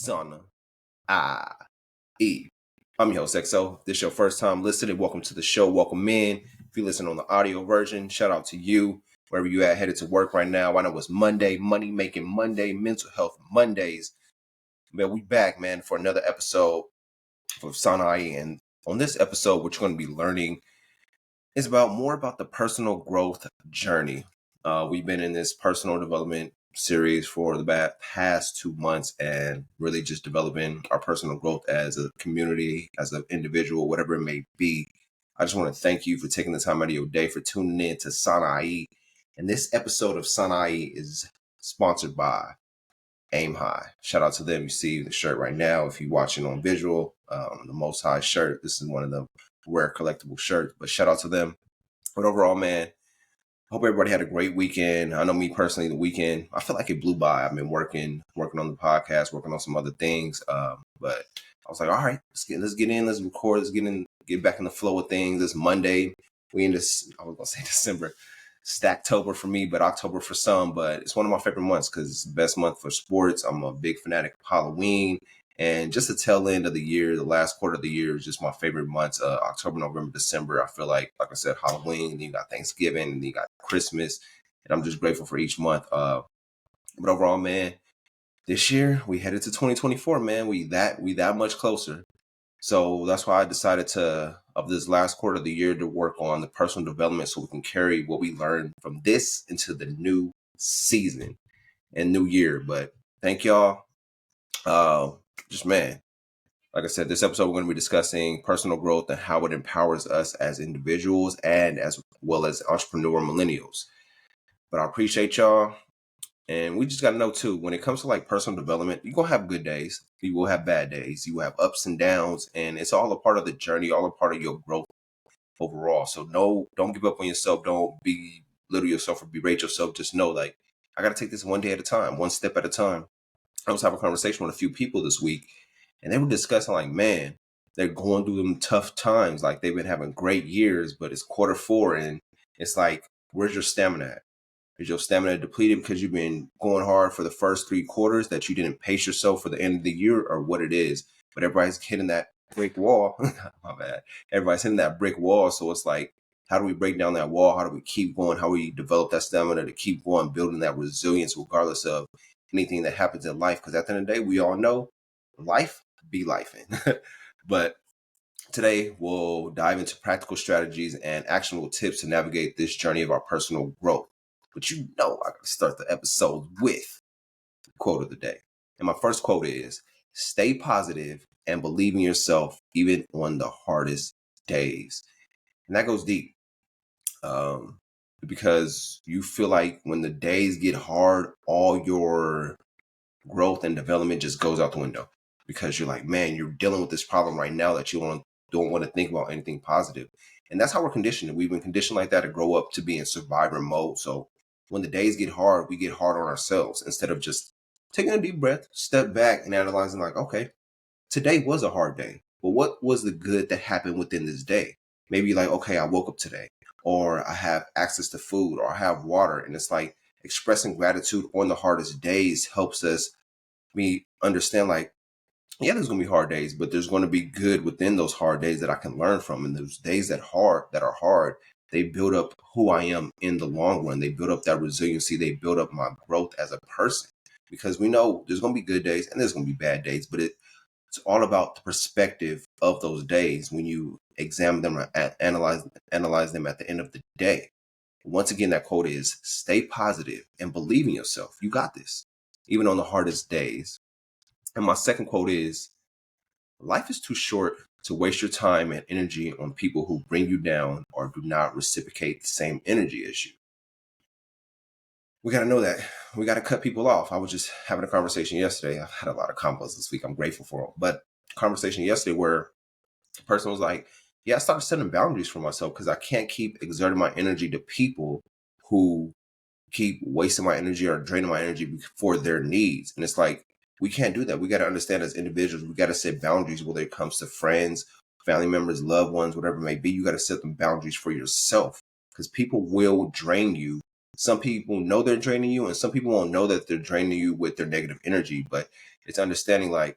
Sana I E. I'm your host, XO. If this is your first time listening, welcome to the show. Welcome in. If you listen on the audio version, shout out to you. Wherever you at, headed to work right now. I know it's Monday, Money Making Monday, Mental Health Mondays. Man, we back, man, for another episode of Sana I. And on this episode, what you're going to be learning is more about the personal growth journey. We've been in this personal development series for the past 2 months and really just developing our personal growth as a community, as an individual, whatever it may be. I just want to thank you for taking the time out of your day for tuning in to Sanai. And this episode of Sanai is sponsored by Aim High. Shout out to them. You see the shirt right now. If you're watching on visual, the Most High shirt, this is one of the rare collectible shirts, but shout out to them. But overall, man, hope everybody had a great weekend. I know me personally, the weekend, I feel like it blew by. I've been working on the podcast, working on some other things. But I was like, all right, let's get in, let's record, get back in the flow of things. It's Monday. We in this, I was gonna say December, Stacktober for me, but October for some. But it's one of my favorite months because it's the best month for sports. I'm a big fanatic of Halloween. And just the tail end of the year, the last quarter of the year is just my favorite months. October, November, December. I feel like I said, Halloween, and then you got Thanksgiving, and then you got Christmas. And I'm just grateful for each month. But overall, man, this year we headed to 2024, man. We that much closer. So that's why I decided of this last quarter of the year to work on the personal development so we can carry what we learned from this into the new season and new year. But thank y'all. Man, like I said, this episode we're going to be discussing personal growth and how it empowers us as individuals and as well as entrepreneur millennials. But I appreciate y'all. And we just got to know too, when it comes to like personal development, you're going to have good days. You will have bad days. You will have ups and downs. And it's all a part of the journey, all a part of your growth overall. So don't give up on yourself. Don't belittle yourself or berate yourself. Just know, like, I got to take this one day at a time, one step at a time. I was having a conversation with a few people this week, and they were discussing like, man, they're going through them tough times. Like they've been having great years, but it's quarter four, and it's like, where's your stamina at? Is your stamina depleted because you've been going hard for the first 3 quarters that you didn't pace yourself for the end of the year, or what it is? But everybody's hitting that brick wall. My bad. Everybody's hitting that brick wall. So it's like, how do we break down that wall? How do we keep going? How do we develop that stamina to keep going, building that resilience regardless of anything that happens in life? Because at the end of the day, we all know life be lifing. But today we'll dive into practical strategies and actionable tips to navigate this journey of our personal growth. But I gotta start the episode with the quote of the day. And my first quote is, stay positive and believe in yourself even on the hardest days. And that goes deep. Because you feel like when the days get hard, all your growth and development just goes out the window, because you're like, man, you're dealing with this problem right now that you don't want to think about anything positive. And that's how we're conditioned. We've been conditioned like that to grow up to be in survivor mode. So when the days get hard, we get hard on ourselves instead of just taking a deep breath, step back and analyzing like, okay, today was a hard day, but what was the good that happened within this day? Maybe like, okay, I woke up today, or I have access to food, or I have water. And it's like expressing gratitude on the hardest days helps us understand like, yeah, there's going to be hard days, but there's going to be good within those hard days that I can learn from. And those days that are hard, they build up who I am in the long run. They build up that resiliency. They build up my growth as a person, because we know there's going to be good days and there's going to be bad days, but it's all about the perspective of those days when you examine them and analyze them at the end of the day. Once again, that quote is, stay positive and believe in yourself. You got this, even on the hardest days. And my second quote is, life is too short to waste your time and energy on people who bring you down or do not reciprocate the same energy as you. We got to know that. We got to cut people off. I was just having a conversation yesterday. I've had a lot of combos this week. I'm grateful for them. But conversation yesterday where the person was like, yeah, I started setting boundaries for myself because I can't keep exerting my energy to people who keep wasting my energy or draining my energy for their needs. And it's like, we can't do that. We got to understand as individuals, we got to set boundaries, whether it comes to friends, family members, loved ones, whatever it may be. You got to set them boundaries for yourself, because people will drain you Some people know they're draining you, and some people won't know that they're draining you with their negative energy. But it's understanding like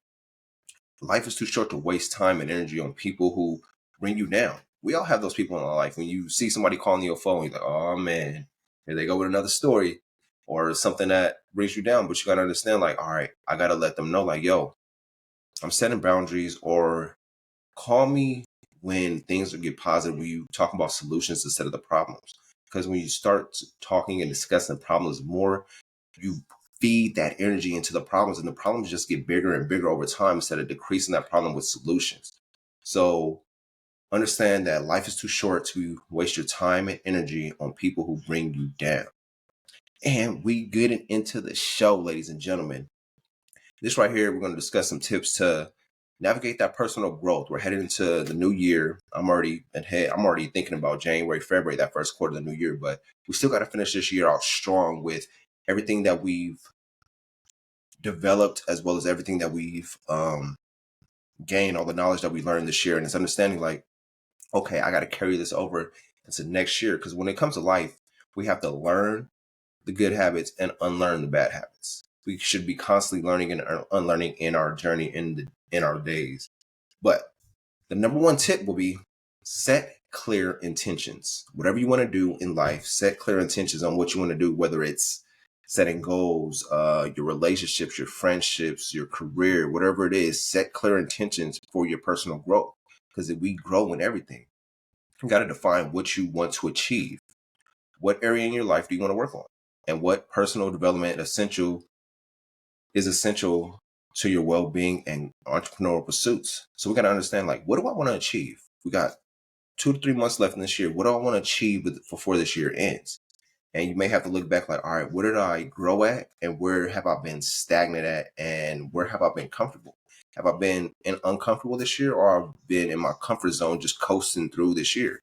life is too short to waste time and energy on people who bring you down. We all have those people in our life. When you see somebody calling your phone, you're like, oh man, here they go with another story or something that brings you down. But you got to understand, like, all right, I got to let them know, like, yo, I'm setting boundaries, or call me when things get positive, when you talk about solutions instead of the problems. Because when you start talking and discussing problems more, you feed that energy into the problems, and the problems just get bigger and bigger over time instead of decreasing that problem with solutions. So understand that life is too short to waste your time and energy on people who bring you down. And we getting into the show, ladies and gentlemen. This right here, we're going to discuss some tips to navigate that personal growth. We're headed into the new year. I'm already thinking about January, February, that first quarter of the new year, but we still got to finish this year out strong with everything that we've developed, as well as everything that we've gained, all the knowledge that we learned this year. And it's understanding like, okay, I got to carry this over into next year. Because when it comes to life, we have to learn the good habits and unlearn the bad habits. We should be constantly learning and unlearning in our journey in our days. But the number one tip will be set clear intentions. Whatever you want to do in life, set clear intentions on what you want to do, whether it's setting goals, your relationships, your friendships, your career, whatever it is, set clear intentions for your personal growth. Because if we grow in everything, you got to define what you want to achieve. What area in your life do you want to work on? And what personal development is essential to your well-being and entrepreneurial pursuits. So we got to understand, like, what do I want to achieve? We got 2 to 3 months left in this year. What do I want to achieve before this year ends? And you may have to look back like, all right, where did I grow at? And where have I been stagnant at? And where have I been comfortable? Have I been uncomfortable this year, or I've been in my comfort zone just coasting through this year?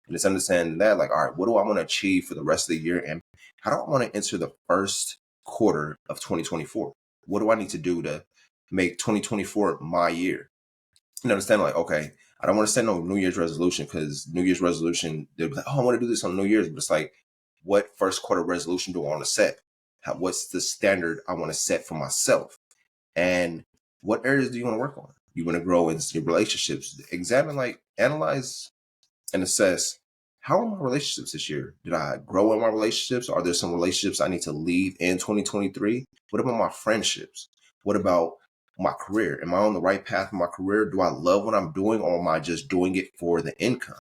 And it's understanding that, like, all right, what do I want to achieve for the rest of the year? And how do I want to enter the first quarter of 2024? What do I need to do to make 2024 my year? And understand, like, okay, I don't want to set no New Year's resolution, because New Year's resolution, they'll be like, oh, I want to do this on New Year's. But it's like, what first quarter resolution do I want to set? What's the standard I want to set for myself? And what areas do you want to work on? You want to grow in your relationships. Analyze and assess, how are my relationships this year? Did I grow in my relationships? Are there some relationships I need to leave in 2023? What about my friendships? What about my career? Am I on the right path in my career? Do I love what I'm doing, or am I just doing it for the income?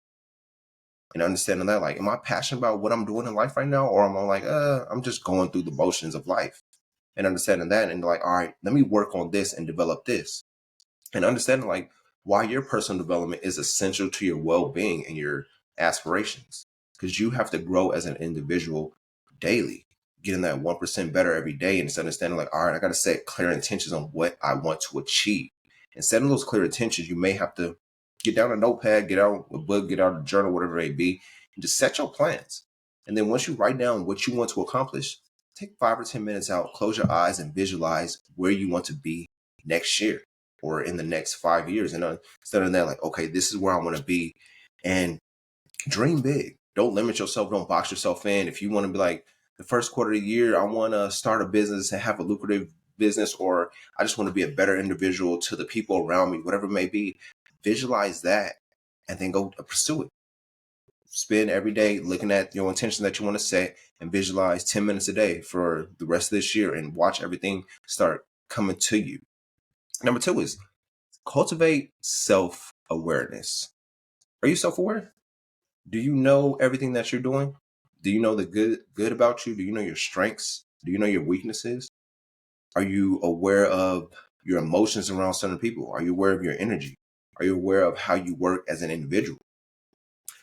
And understanding that, like, am I passionate about what I'm doing in life right now? Or am I like, I'm just going through the motions of life? And understanding that, and like, all right, let me work on this and develop this. And understanding like why your personal development is essential to your well-being and your aspirations, because you have to grow as an individual daily, getting that 1% better every day. And it's understanding like, all right, I got to set clear intentions on what I want to achieve. And setting those clear intentions, you may have to get down a notepad, get out a book, get out a journal, whatever it may be, and just set your plans. And then once you write down what you want to accomplish, take 5 or 10 minutes out, close your eyes, and visualize where you want to be next year or in the next 5 years. And instead of that, like, okay, this is where I want to be. And dream big. Don't limit yourself. Don't box yourself in. If you want to be like, the first quarter of the year, I want to start a business and have a lucrative business, or I just want to be a better individual to the people around me, whatever it may be, visualize that and then go pursue it. Spend every day looking at your intention that you want to set, and visualize 10 minutes a day for the rest of this year, and watch everything start coming to you. Number 2 is cultivate self-awareness. Are you self-aware? Do you know everything that you're doing? Do you know the good about you? Do you know your strengths? Do you know your weaknesses? Are you aware of your emotions around certain people? Are you aware of your energy? Are you aware of how you work as an individual?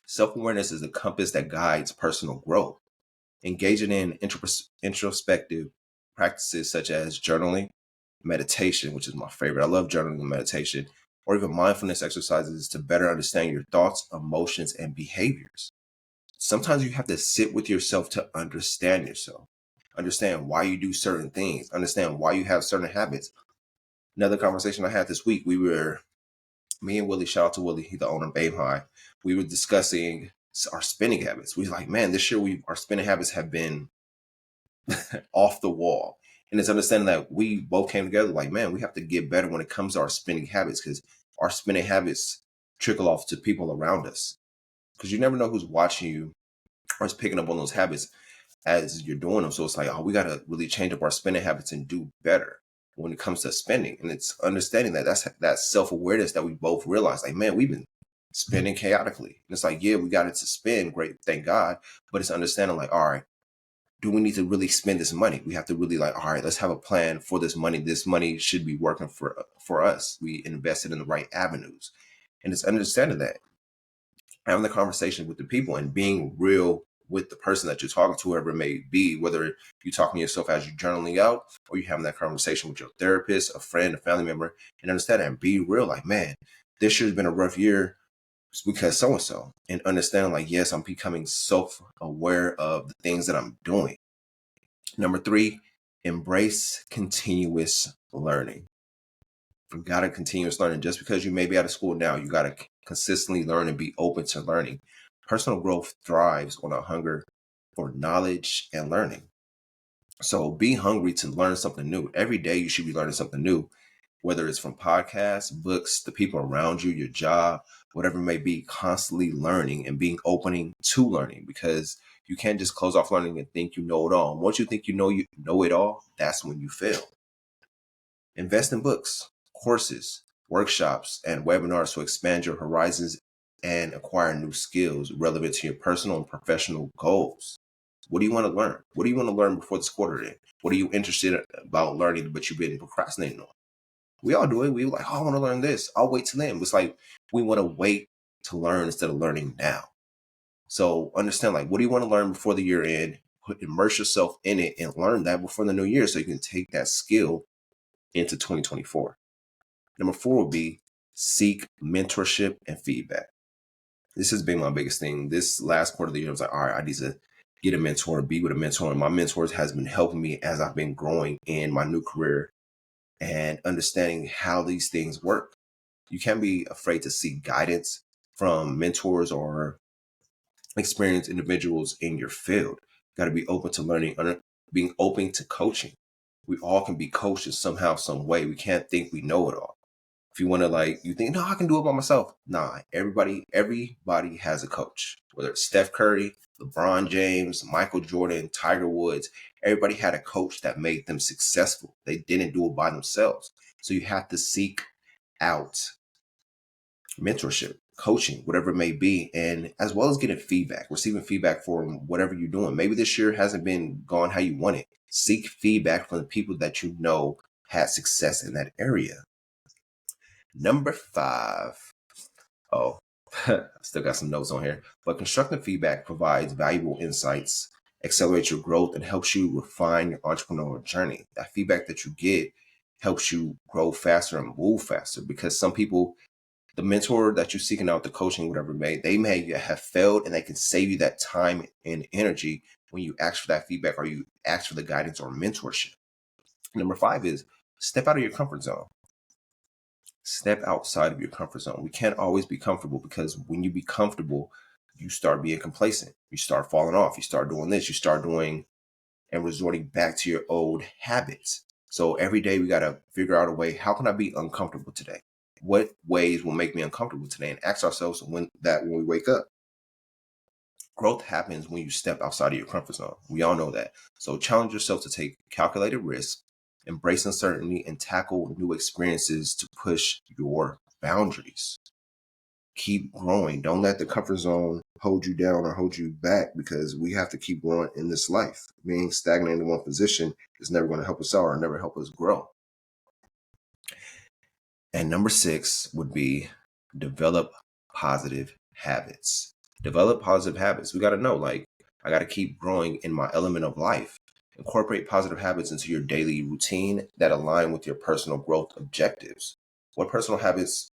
Self-awareness is the compass that guides personal growth. Engaging in introspective practices such as journaling, meditation, which is my favorite. I love journaling and meditation, or even mindfulness exercises to better understand your thoughts, emotions, and behaviors. Sometimes you have to sit with yourself to understand yourself, understand why you do certain things, understand why you have certain habits. Another conversation I had this week, me and Willie, shout out to Willie, he's the owner of Aim High. We were discussing our spending habits. We were like, man, this year our spending habits have been off the wall. And it's understanding that we both came together like, man, we have to get better when it comes to our spending habits, because our spending habits trickle off to people around us. Because you never know who's watching you or is picking up on those habits as you're doing them. So it's like, oh, we got to really change up our spending habits and do better when it comes to spending. And it's understanding that that's that self-awareness that we both realize, like, man, we've been spending chaotically. And it's like, yeah, we got it to spend, great, thank God. But it's understanding like, all right, do we need to really spend this money? We have to really like, all right, let's have a plan for this money. This money should be working for us. We invested in the right avenues. And it's understanding that, having the conversation with the people and being real with the person that you're talking to, whoever it may be, whether you're talking to yourself as you're journaling out or you're having that conversation with your therapist, a friend, a family member, and understand and be real. Like, man, this year's been a rough year because so-and-so, and understanding like, yes, I'm becoming self-aware of the things that I'm doing. Number 3, embrace continuous learning. You got to continuous learning. Just because you may be out of school now, you got to consistently learn and be open to learning. Personal growth thrives on a hunger for knowledge and learning. So be hungry to learn something new. Every day you should be learning something new, whether it's from podcasts, books, the people around you, your job, whatever it may be, constantly learning and being opening to learning, because you can't just close off learning and think you know it all. And once you think you know it all, that's when you fail. Invest in books, courses, workshops, and webinars to expand your horizons and acquire new skills relevant to your personal and professional goals. What do you want to learn? What do you want to learn before this quarter end? What are you interested about learning but you've been procrastinating on? We all do it. We like, oh, I want to learn this. I'll wait till then. It's like we want to wait to learn instead of learning now. So understand, like, what do you want to learn before the year end? Immerse yourself in it and learn that before the new year so you can take that skill into 2024. Number 4 would be seek mentorship and feedback. This has been my biggest thing. This last quarter of the year, I was like, all right, I need to get a mentor, be with a mentor. And my mentors has been helping me as I've been growing in my new career and understanding how these things work. You can't be afraid to seek guidance from mentors or experienced individuals in your field. You got to be open to learning, being open to coaching. We all can be coached in somehow, some way. We can't think we know it all. If you want to, like, you think, no, I can do it by myself. Nah, everybody has a coach, whether it's Steph Curry, LeBron James, Michael Jordan, Tiger Woods. Everybody had a coach that made them successful. They didn't do it by themselves. So you have to seek out mentorship, coaching, whatever it may be, and as well as getting feedback, receiving feedback from whatever you're doing. Maybe this year hasn't been gone how you want it. Seek feedback from the people that you know had success in that area. Number 5. Oh, I still got some notes on here. But constructive feedback provides valuable insights, accelerates your growth, and helps you refine your entrepreneurial journey. That feedback that you get helps you grow faster and move faster, because some people, the mentor that you're seeking out, the coaching, whatever they may have failed, and they can save you that time and energy when you ask for that feedback or you ask for the guidance or mentorship. Number 5 is step out of your comfort zone. Step outside of your comfort zone. We can't always be comfortable, because when you be comfortable, you start being complacent. You start falling off. You start doing this. You start doing and resorting back to your old habits. So every day we got to figure out a way. How can I be uncomfortable today? What ways will make me uncomfortable today? And ask ourselves when we wake up. Growth happens when you step outside of your comfort zone. We all know that. So challenge yourself to take calculated risks, embrace uncertainty, and tackle new experiences to push your boundaries. Keep growing. Don't let the comfort zone hold you down or hold you back, because we have to keep growing in this life. Being stagnant in one position is never going to help us out or never help us grow. And number 6 would be develop positive habits. Develop positive habits. We got to know, like, I got to keep growing in my element of life. Incorporate positive habits into your daily routine that align with your personal growth objectives. What personal habits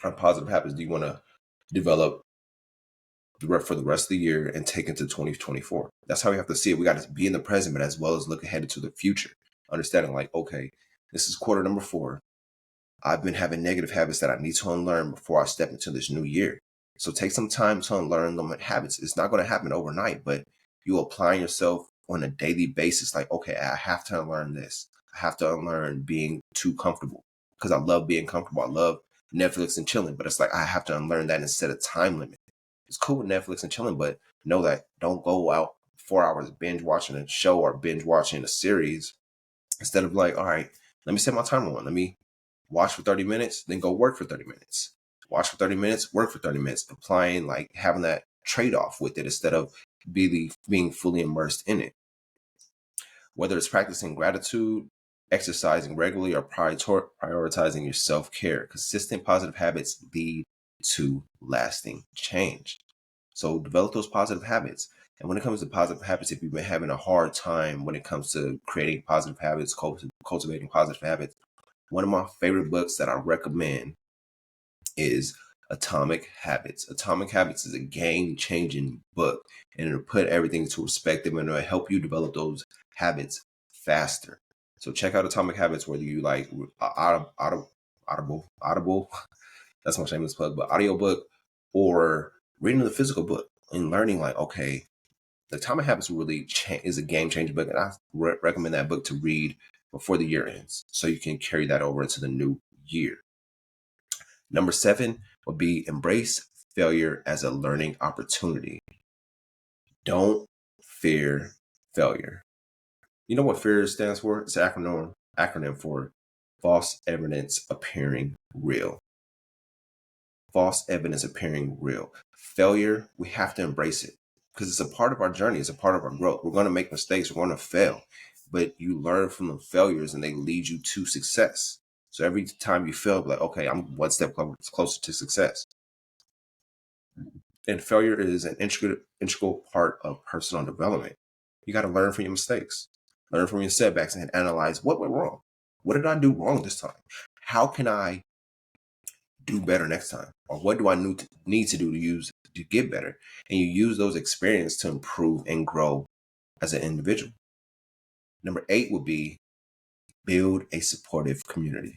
or positive habits do you want to develop for the rest of the year and take into 2024? That's how we have to see it. We got to be in the present, but as well as look ahead into the future. Understanding, like, okay, this is quarter number 4. I've been having negative habits that I need to unlearn before I step into this new year. So take some time to unlearn them habits. It's not going to happen overnight, but you applying yourself on a daily basis, like, okay, I have to unlearn this. I have to unlearn being too comfortable, because I love being comfortable. I love Netflix and chilling, but it's like I have to unlearn that and set a time limit. It's cool with Netflix and chilling, but know that don't go out 4 hours binge watching a show or binge watching a series. Instead of like, all right, let me set my timer on. Let me watch for 30 minutes, then go work for 30 minutes. Watch for 30 minutes, work for 30 minutes, applying, like having that trade-off with it instead of being fully immersed in it. Whether it's practicing gratitude, exercising regularly, or prioritizing your self-care, consistent positive habits lead to lasting change. So develop those positive habits. And when it comes to positive habits, if you've been having a hard time when it comes to creating positive habits, cultivating positive habits, one of my favorite books that I recommend is Atomic Habits. Atomic Habits is a game-changing book, and it'll put everything into perspective, and it'll help you develop those habits faster. So check out Atomic Habits, whether you like Audible, that's my shameless plug, but audiobook, or reading the physical book and learning, like, okay, the Atomic Habits really is a game-changing book, and I recommend that book to read before the year ends, so you can carry that over into the new year. Number 7 would be embrace failure as a learning opportunity. Don't fear failure. You know what fear stands for? It's an acronym for false evidence appearing real. False evidence appearing real. Failure, we have to embrace it because it's a part of our journey. It's a part of our growth. We're going to make mistakes. We're going to fail, but you learn from the failures and they lead you to success. So every time you fail, like, okay, I'm one step closer to success. And failure is an integral part of personal development. You got to learn from your mistakes, learn from your setbacks, and analyze what went wrong. What did I do wrong this time? How can I do better next time? Or what do I need to do to get better? And you use those experiences to improve and grow as an individual. Number 8 would be build a supportive community.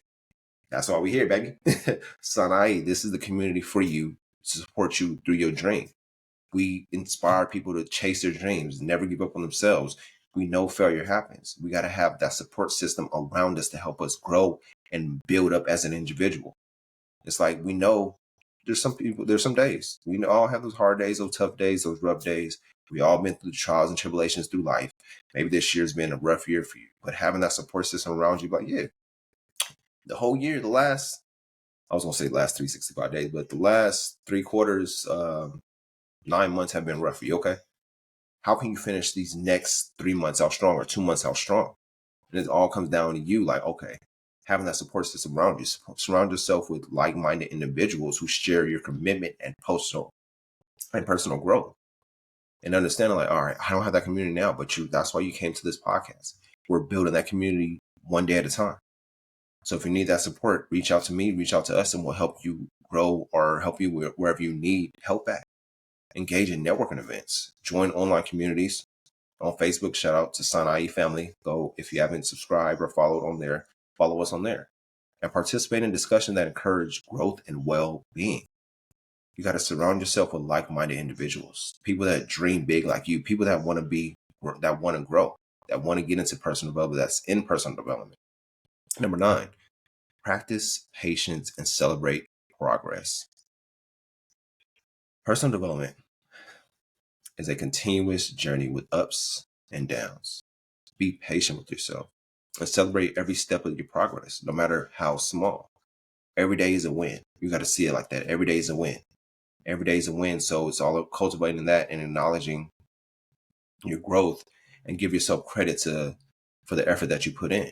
That's why we're here, baby. Sanai, this is the community for you to support you through your dream. We inspire people to chase their dreams, never give up on themselves. We know failure happens. We got to have that support system around us to help us grow and build up as an individual. It's like, we know there's some days. We all have those hard days, those tough days, those rough days. We all been through the trials and tribulations through life. Maybe this year's been a rough year for you, but having that support system around you, like, yeah, the whole year, I was going to say last 365 days, but the last 3 quarters, 9 months have been rough for you. Okay. How can you finish these next 3 months out strong or 2 months out strong? And it all comes down to you, like, okay, having that support system around you. Surround yourself with like-minded individuals who share your commitment and personal growth. And understanding, like, all right, I don't have that community now, but that's why you came to this podcast. We're building that community one day at a time. So if you need that support, reach out to me, reach out to us, and we'll help you grow or help you wherever you need help at. Engage in networking events, join online communities on Facebook. Shout out to Sanai family. Go, if you haven't subscribed or followed on there, follow us on there, and participate in discussions that encourage growth and well-being. You got to surround yourself with like-minded individuals, people that dream big like you, people that want to grow, that want to get into personal development, that's in personal development. Number 9, practice patience and celebrate progress. Personal development is a continuous journey with ups and downs. Be patient with yourself and celebrate every step of your progress, no matter how small. Every day is a win. You got to see it like that. Every day is a win. Every day is a win. So it's all cultivating that and acknowledging your growth, and give yourself credit for the effort that you put in.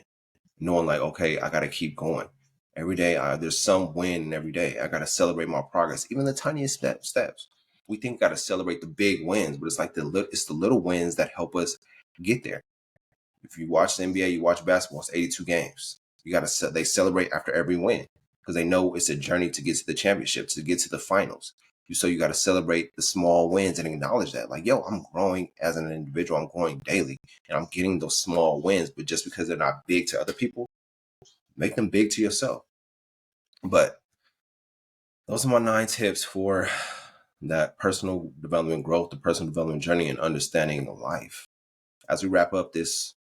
Knowing, like, okay, I got to keep going. Every day, there's some win every day. I got to celebrate my progress, even the tiniest steps. We think got to celebrate the big wins, but it's like it's the little wins that help us get there. If you watch the NBA, you watch basketball, it's 82 games. They celebrate after every win because they know it's a journey to get to the championship, to get to the finals. So you got to celebrate the small wins and acknowledge that, like, yo, I'm growing as an individual. I'm growing daily and I'm getting those small wins, but just because they're not big to other people, make them big to yourself. But those are my 9 tips for that personal development growth, the personal development journey, and understanding life. As we wrap up this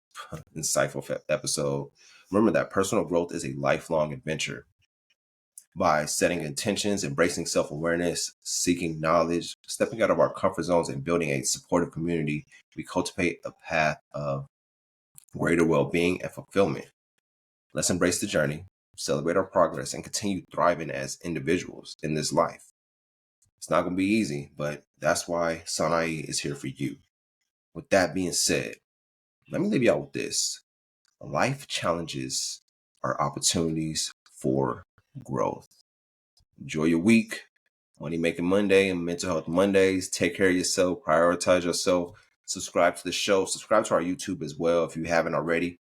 insightful episode, remember that personal growth is a lifelong adventure. By setting intentions, embracing self-awareness, seeking knowledge, stepping out of our comfort zones, and building a supportive community, we cultivate a path of greater well-being and fulfillment. Let's embrace the journey, celebrate our progress, and continue thriving as individuals in this life. It's not going to be easy, but that's why Sanai is here for you. With that being said, let me leave you out with this. Life challenges are opportunities for growth. Enjoy your week. Money Making Monday and Mental Health Mondays. Take care of yourself. Prioritize yourself. Subscribe to the show. Subscribe to our YouTube as well if you haven't already.